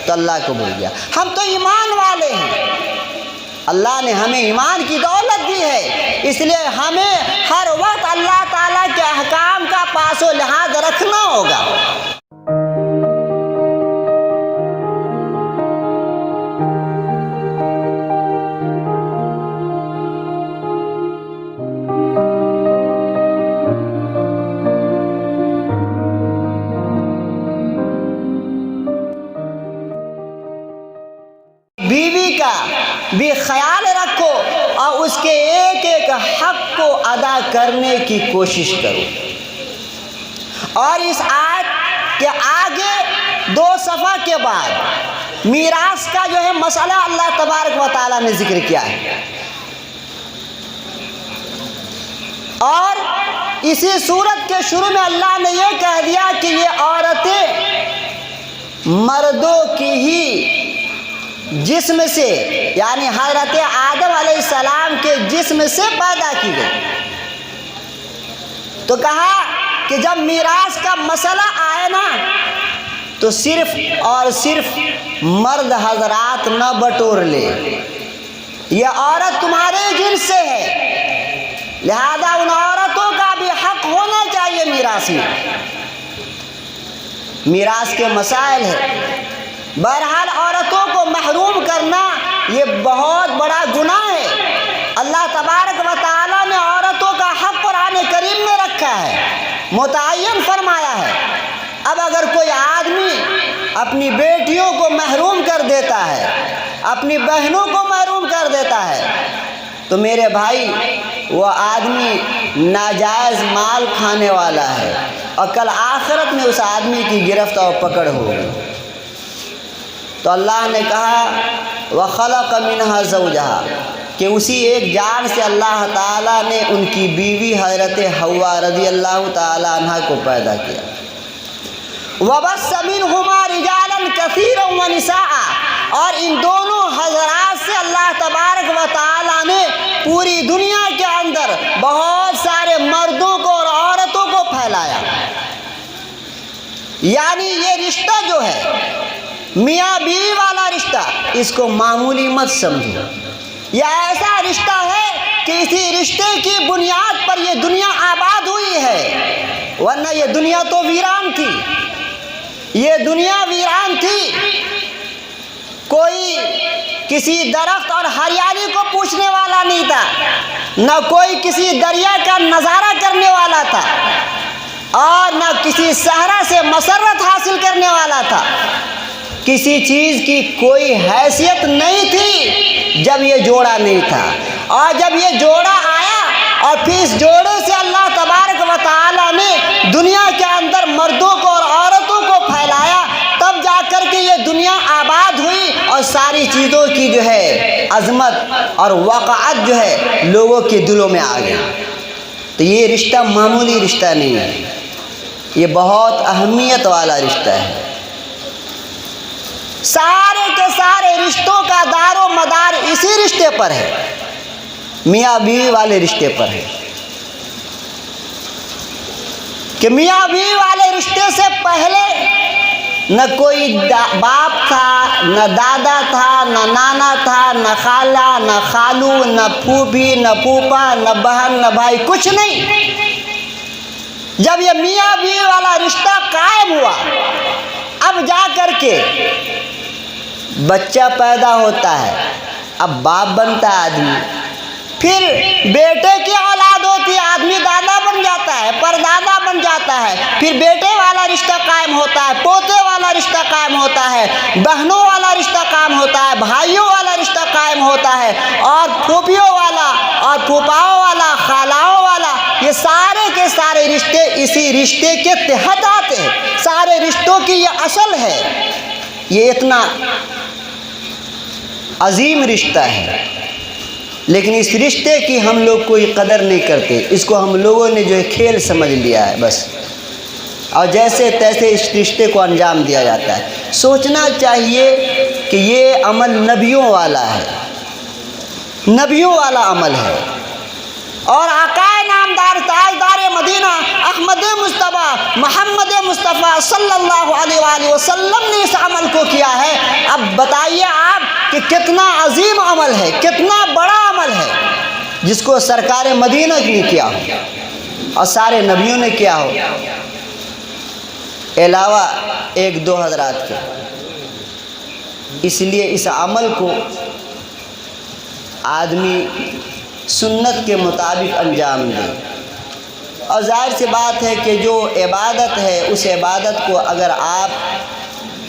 تو اللہ کو بھول گیا۔ ہم تو ایمان والے ہیں، اللہ نے ہمیں ایمان کی دولت دی ہے، اس لیے ہمیں ہر وقت اللہ تعالیٰ کے احکام کا پاس و لحاظ رکھنا ہوگا۔ بیوی کا بھی خیال رکھو اور اس کے ایک ایک حق کو ادا کرنے کی کوشش کرو۔ اور اس آیت کے آگے 2 صفحہ کے بعد میراث کا جو ہے مسئلہ اللہ تبارک و تعالیٰ نے ذکر کیا ہے، اور اسی سورت کے شروع میں اللہ نے یہ کہہ دیا کہ یہ عورتیں مردوں کی ہی جسم سے، یعنی حضرت آدم علیہ السلام کے جسم سے پیدا کی گئی۔ تو کہا کہ جب میراث کا مسئلہ آئے نا تو صرف اور صرف مرد حضرات نہ بٹور لے، یہ عورت تمہارے جنس سے ہے، لہذا ان عورتوں کا بھی حق ہونا چاہیے میراث میں۔ میراث کے مسائل ہے، بہرحال عورتوں کو محروم کرنا یہ بہت بڑا گناہ ہے۔ اللہ تبارک و تعالیٰ نے عورتوں کا حق قرآن کریم میں رکھا ہے، متعین فرمایا ہے۔ اب اگر کوئی آدمی اپنی بیٹیوں کو محروم کر دیتا ہے، اپنی بہنوں کو محروم کر دیتا ہے، تو میرے بھائی وہ آدمی ناجائز مال کھانے والا ہے، اور کل آخرت میں اس آدمی کی گرفت اور پکڑ ہوگی۔ تو اللہ نے کہا وَخَلَقَ مِنْهَا زَوْجَهَا، کہ اسی ایک جان سے اللہ تعالیٰ نے ان کی بیوی حضرت حوا رضی اللہ تعالیٰ عنہ کو پیدا کیا۔ وَبَثَّ مِنْهُمَا رِجَالًا كَثِيرًا وَنِسَاءً، اور ان دونوں حضرات سے اللہ تبارک و تعالیٰ نے پوری دنیا کے اندر بہت سارے مردوں کو اور عورتوں کو پھیلایا۔ یعنی یہ رشتہ جو ہے میاں بیوی والا رشتہ، اس کو معمولی مت سمجھو، یہ ایسا رشتہ ہے کہ اسی رشتے کی بنیاد پر یہ دنیا آباد ہوئی ہے، ورنہ یہ دنیا تو ویران تھی، یہ دنیا ویران تھی۔ کوئی کسی درخت اور ہریالی کو پوچھنے والا نہیں تھا، نہ کوئی کسی دریا کا نظارہ کرنے والا تھا، اور نہ کسی صحرا سے مسرت حاصل کرنے والا تھا۔ کسی چیز کی کوئی حیثیت نہیں تھی جب یہ جوڑا نہیں تھا، اور جب یہ جوڑا آیا اور پھر اس جوڑے سے اللہ تبارک و تعالیٰ نے دنیا کے اندر مردوں کو اور عورتوں کو پھیلایا، تب جا کر کے یہ دنیا آباد ہوئی اور ساری چیزوں کی جو ہے عظمت اور وقعت جو ہے لوگوں کے دلوں میں آ گئی۔ تو یہ رشتہ معمولی رشتہ نہیں ہے، یہ بہت اہمیت والا رشتہ ہے۔ سارے کے سارے رشتوں کا دار و مدار اسی رشتے پر ہے، میاں بیوی والے رشتے پر ہے، کہ میاں بیوی والے رشتے سے پہلے نہ کوئی باپ تھا، نہ دادا تھا، نہ نانا تھا، نہ خالہ، نہ خالو، نہ پھوپھی، نہ پھوپھا، نہ بہن، نہ بھائی، کچھ نہیں۔ جب یہ میاں بیوی والا رشتہ قائم ہوا، اب جا کر کے بچہ پیدا ہوتا ہے، اب باپ بنتا ہے آدمی، پھر بیٹے کی اولاد ہوتی ہے، آدمی دادا بن جاتا ہے، پردادا بن جاتا ہے، پھر بیٹے والا رشتہ قائم ہوتا ہے، پوتے والا رشتہ قائم ہوتا ہے، بہنوں والا رشتہ قائم ہوتا ہے، بھائیوں والا رشتہ قائم ہوتا ہے، اور پھوپھیوں والا اور پھوپھاؤں والا، خالاؤں والا، یہ سارے کے سارے رشتے اسی رشتے کے تحت آتے ہیں۔ سارے رشتوں کی یہ اصل ہے، یہ اتنا عظیم رشتہ ہے، لیکن اس رشتے کی ہم لوگ کوئی قدر نہیں کرتے، اس کو ہم لوگوں نے جو ہے کھیل سمجھ لیا ہے بس، اور جیسے تیسے اس رشتے کو انجام دیا جاتا ہے۔ سوچنا چاہیے کہ یہ عمل نبیوں والا ہے، نبیوں والا عمل ہے، اور آقا نامدار تاجدار مدینہ احمد مصطفیٰ محمد مصطفیٰ صلی اللہ علیہ وآلہ وسلم نے اس عمل کو کیا ہے، بتائیے آپ کہ کتنا عظیم عمل ہے، کتنا بڑا عمل ہے جس کو سرکار مدینہ نے کیا ہو اور سارے نبیوں نے کیا ہو، علاوہ ایک دو حضرات کے۔ اس لیے اس عمل کو آدمی سنت کے مطابق انجام دے، اور ظاہر سی بات ہے کہ جو عبادت ہے اس عبادت کو اگر آپ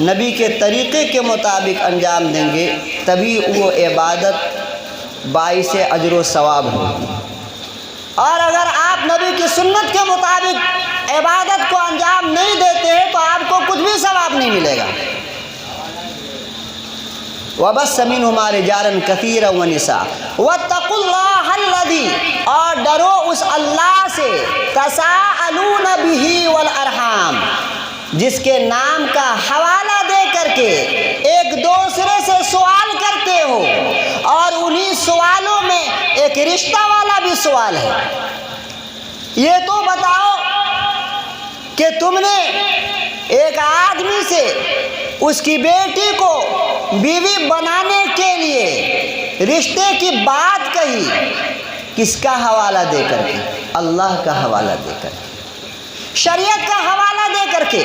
نبی کے طریقے کے مطابق انجام دیں گے تبھی وہ عبادت باعث اجر و ثواب ہوگی، اور اگر آپ نبی کی سنت کے مطابق عبادت کو انجام نہیں دیتے ہیں تو آپ کو کچھ بھی ثواب نہیں ملے گا۔ وَبَثَّ مِنْهُمَا رِجَالًا كَثِيرًا وَنِسَاءً وَاتَّقُوا اللَّهَ الَّذِي، اور ڈرو اس اللہ سے، تَسَاءَلُونَ بِهِ وَالْأَرْحَامَ، جس کے نام کا حوالہ دے کر کے ایک دوسرے سے سوال کرتے ہو، اور انہی سوالوں میں ایک رشتہ والا بھی سوال ہے۔ یہ تو بتاؤ کہ تم نے ایک آدمی سے اس کی بیٹی کو بیوی بنانے کے لیے رشتے کی بات کہی، کس کا حوالہ دے کر کے؟ اللہ کا حوالہ دے کر کے، شریعت کا حوالہ دے کر کے،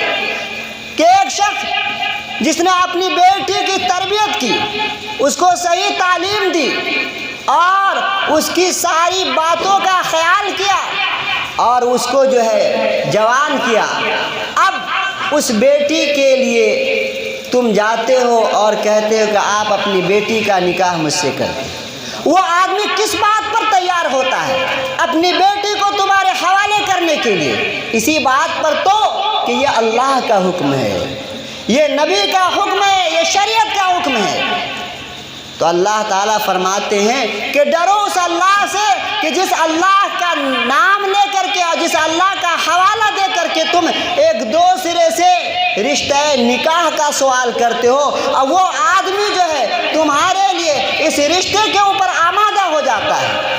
کہ ایک شخص جس نے اپنی بیٹی کی تربیت کی، اس کو صحیح تعلیم دی اور اس کی ساری باتوں کا خیال کیا اور اس کو جو ہے جوان کیا، اب اس بیٹی کے لیے تم جاتے ہو اور کہتے ہو کہ آپ اپنی بیٹی کا نکاح مجھ سے کر دیں، وہ آدمی کس بات پر تیار ہوتا ہے اپنی بیٹی کو تمہارے حوالے کرنے کے لیے؟ اسی بات پر تو کہ یہ اللہ کا حکم ہے، یہ نبی کا حکم ہے، یہ شریعت کا حکم ہے۔ تو اللہ تعالیٰ فرماتے ہیں کہ ڈرو اس اللہ سے کہ جس اللہ کا نام لے کر کے اور جس اللہ کا حوالہ دے کر کے تم ایک دوسرے سے رشتہ نکاح کا سوال کرتے ہو، اور وہ آدمی جو ہے تمہارے لیے اس رشتے کے اوپر آمادہ ہو جاتا ہے۔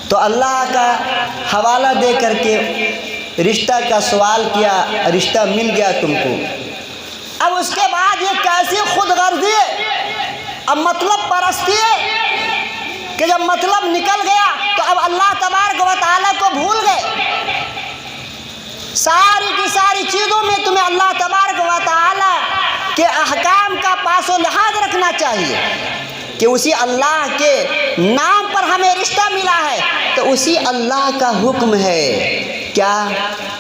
تو اللہ کا حوالہ دے کر کے رشتہ کا سوال کیا، رشتہ مل گیا تم کو، اب اس کے بعد یہ کیسی خود غرضی ہے، اب مطلب پرستی ہے کہ جب مطلب نکل گیا تو اب اللہ تبارک و تعالیٰ کو بھول گئے۔ ساری کی ساری چیزوں میں تمہیں اللہ تبارک و تعالیٰ کے احکام کا پاس و لحاظ رکھنا چاہیے کہ اسی اللہ کے نام پر ہمیں رشتہ ملا ہے تو اسی اللہ کا حکم ہے، کیا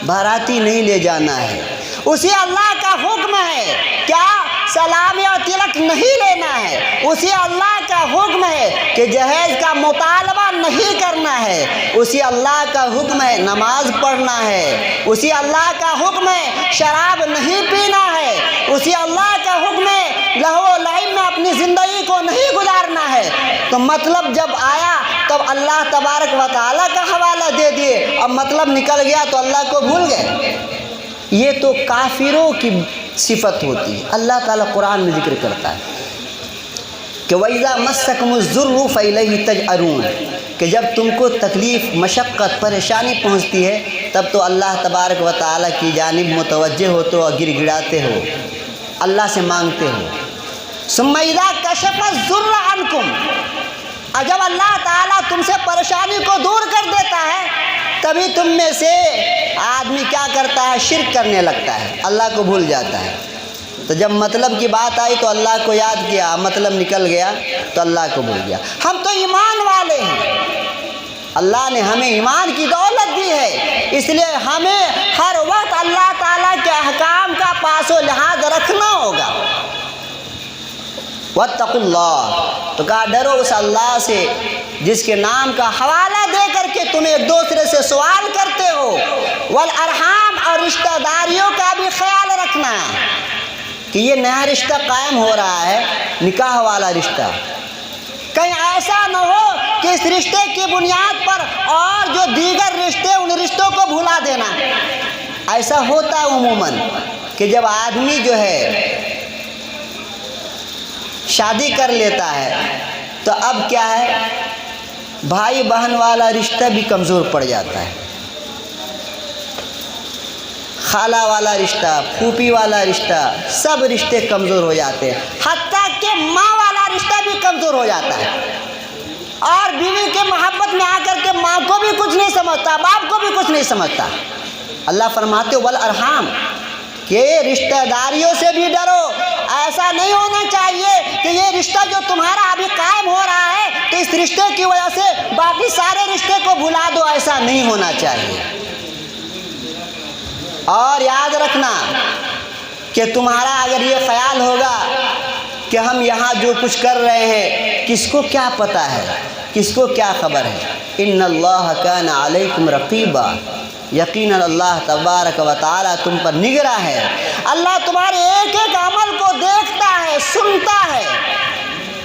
باراتی نہیں لے جانا ہے، اسی اللہ کا حکم ہے، کیا سلامی اور تلک نہیں لینا ہے، اسی اللہ کا حکم ہے کہ جہیز کا مطالبہ نہیں کرنا ہے، اسی اللہ کا حکم ہے نماز پڑھنا ہے، اسی اللہ کا حکم ہے شراب نہیں پینا ہے، اسی اللہ کا حکم ہے لہو و لعب میں اپنی زندگی کو نہیں گزارنا ہے۔ تو مطلب جب آیا تب اللہ تبارک و تعالیٰ کا حوالہ دے دیے، اب مطلب نکل گیا تو اللہ کو بھول گئے۔ یہ تو کافروں کی صفت ہوتی ہے۔ اللہ تعالیٰ قرآن میں ذکر کرتا ہے کہ وَإِذَا مَسَّكُمُ الضُّرُّ فَإِلَيْهِ تَجْأَرُونَ، کہ جب تم کو تکلیف، مشقت، پریشانی پہنچتی ہے تب تو اللہ تبارک و تعالیٰ کی جانب متوجہ ہوتے ہو اور گر گڑاتے ہو، اللہ سے مانگتے ہو۔ ثُمَّ إِذَا كَشَفَ الضُّرَّ عَنْكُمْ، اور جب اللہ تعالیٰ تم سے پریشانی کو دور کر دیتا ہے تبھی تم میں سے آدمی کیا کرتا ہے؟ شرک کرنے لگتا ہے، اللہ کو بھول جاتا ہے۔ تو جب مطلب کی بات آئی تو اللہ کو یاد کیا، مطلب نکل گیا تو اللہ کو بھول گیا۔ ہم تو ایمان والے ہیں، اللہ نے ہمیں ایمان کی دولت دی ہے، اس لیے ہمیں ہر وقت اللہ تعالیٰ کے احکام کا پاس و لحاظ رکھنا ہوگا۔ وَاتَّقُوا اللَّهَ، تو کہا ڈرو اس اللہ سے جس کے نام کا حوالہ دے کر کے تم ایک دوسرے سے سوال کرتے ہو، والارحام، اور رشتہ داریوں کا بھی خیال رکھنا کہ یہ نیا رشتہ قائم ہو رہا ہے، نکاح والا رشتہ، کہیں ایسا نہ ہو کہ اس رشتے کی بنیاد پر اور جو دیگر رشتے ان رشتوں کو بھلا دینا۔ ایسا ہوتا ہے عموماً کہ جب آدمی جو ہے شادی کر لیتا ہے تو اب کیا ہے، بھائی بہن والا رشتہ بھی کمزور پڑ جاتا ہے، خالہ والا رشتہ، پھوپھی والا رشتہ، سب رشتے کمزور ہو جاتے ہیں، حتیٰ کہ ماں والا رشتہ بھی کمزور ہو جاتا ہے، اور بیوی کے محبت میں آ کر کے ماں کو بھی کچھ نہیں سمجھتا، باپ کو بھی کچھ نہیں سمجھتا۔ اللہ فرماتے والارحام کہ رشتہ داریوں سے بھی ڈرو، ایسا نہیں ہونا چاہیے کہ یہ رشتہ جو تمہارا ابھی قائم ہو رہا ہے تو اس رشتے کی وجہ سے باقی سارے رشتے کو بھلا دو، ایسا نہیں ہونا چاہیے۔ اور یاد رکھنا کہ تمہارا اگر یہ خیال ہوگا کہ ہم یہاں جو کچھ کر رہے ہیں کس کو کیا پتہ ہے، کس کو کیا خبر ہے، ان اللہ کان علیکم رقیبا، یقیناً اللہ تبارک و تعالی تم پر نگراں ہے، اللہ تمہارے ایک ایک عمل کو دیکھتا ہے، سنتا ہے۔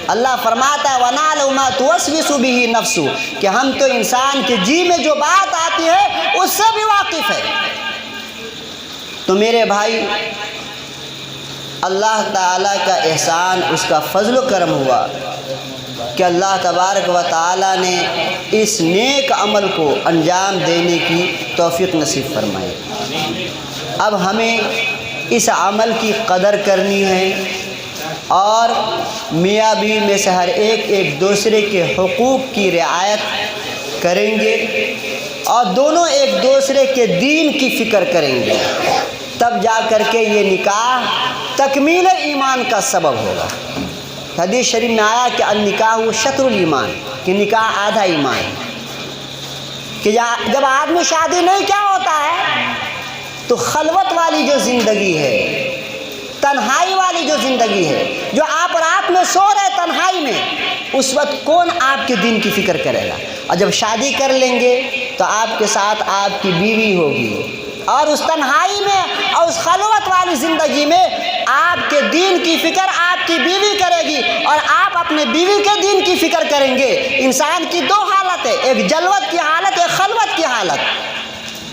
اللہ فرماتا ہے وَنَعْلَمُ مَا تُوَسْوِسُ بِهِ نَفْسُهُ کہ ہم تو انسان کے جی میں جو بات آتی ہے اس سے بھی واقف ہے۔ تو میرے بھائی، اللہ تعالیٰ کا احسان، اس کا فضل و کرم ہوا کہ اللہ تبارک و تعالیٰ نے اس نیک عمل کو انجام دینے کی توفیق نصیب فرمائی۔ اب ہمیں اس عمل کی قدر کرنی ہے اور میاں بیوی میں سے ہر ایک دوسرے کے حقوق کی رعایت کریں گے اور دونوں ایک دوسرے کے دین کی فکر کریں گے، تب جا کر کے یہ نکاح تکمیل ایمان کا سبب ہوگا۔ حدیث شریف میں آیا کہ النکاح شطر الایمان، کہ نکاح آدھا ایمان، کہ جب آدمی شادی نہیں کیا ہوتا ہے تو خلوت والی جو زندگی ہے، تنہائی والی جو زندگی ہے، جو آپ رات میں سو رہے تنہائی میں، اس وقت کون آپ کے دین کی فکر کرے گا؟ اور جب شادی کر لیں گے تو آپ کے ساتھ آپ کی بیوی ہوگی، اور اس تنہائی میں اور اس خلوت والی زندگی میں آپ کے دین کی فکر آپ کی بیوی کرے گی اور آپ اپنے بیوی کے دین کی فکر کریں گے۔ انسان کی دو حالت ہے، ایک جلوت کی حالت، ایک خلوت کی حالت۔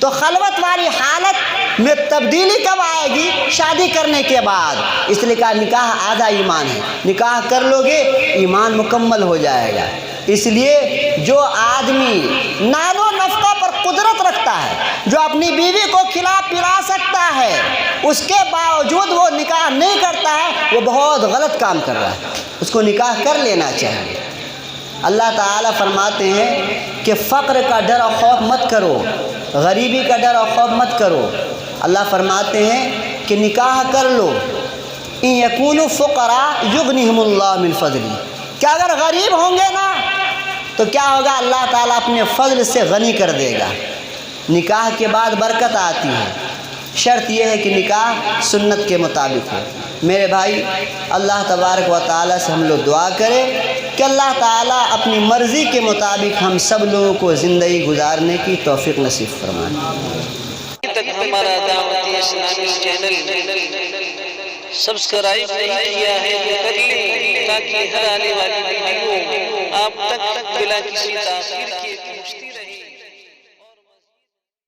تو خلوت والی حالت میں تبدیلی کب آئے گی؟ شادی کرنے کے بعد۔ اس لیے کہا نکاح آدھا ایمان ہے، نکاح کر لو گے ایمان مکمل ہو جائے گا۔ اس لیے جو آدمی نان و نفقہ پر قدرت رکھتا ہے، جو اپنی بیوی کو کھلا پلا سکتا ہے، اس کے باوجود وہ نکاح نہیں کرتا ہے، وہ بہت غلط کام کر رہا ہے، اس کو نکاح کر لینا چاہیے۔ اللہ تعالیٰ فرماتے ہیں کہ فقر کا ڈر اور خوف مت کرو، غریبی کا ڈر اور خوف مت کرو۔ اللہ فرماتے ہیں کہ نکاح کر لو، ان یکونوا فقراء یغنیہم اللہ من فضلہ، کہ اگر غریب ہوں گے نا تو کیا ہوگا؟ اللہ تعالیٰ اپنے فضل سے غنی کر دے گا۔ نکاح کے بعد برکت آتی ہے، شرط یہ ہے کہ نکاح سنت کے مطابق ہو۔ میرے بھائی، اللہ تبارک و تعالیٰ سے ہم لوگ دعا کریں کہ اللہ تعالیٰ اپنی مرضی کے مطابق ہم سب لوگوں کو زندگی گزارنے کی توفیق نصیب فرمائے۔ تک ہمارا دعوت اسلامی چینل سبسکرائب نہیں کیا ہے تو کر لیں تاکہ ہر آنے والی ویڈیو آپ تک بلا کسی تاخیر کے پہنچتی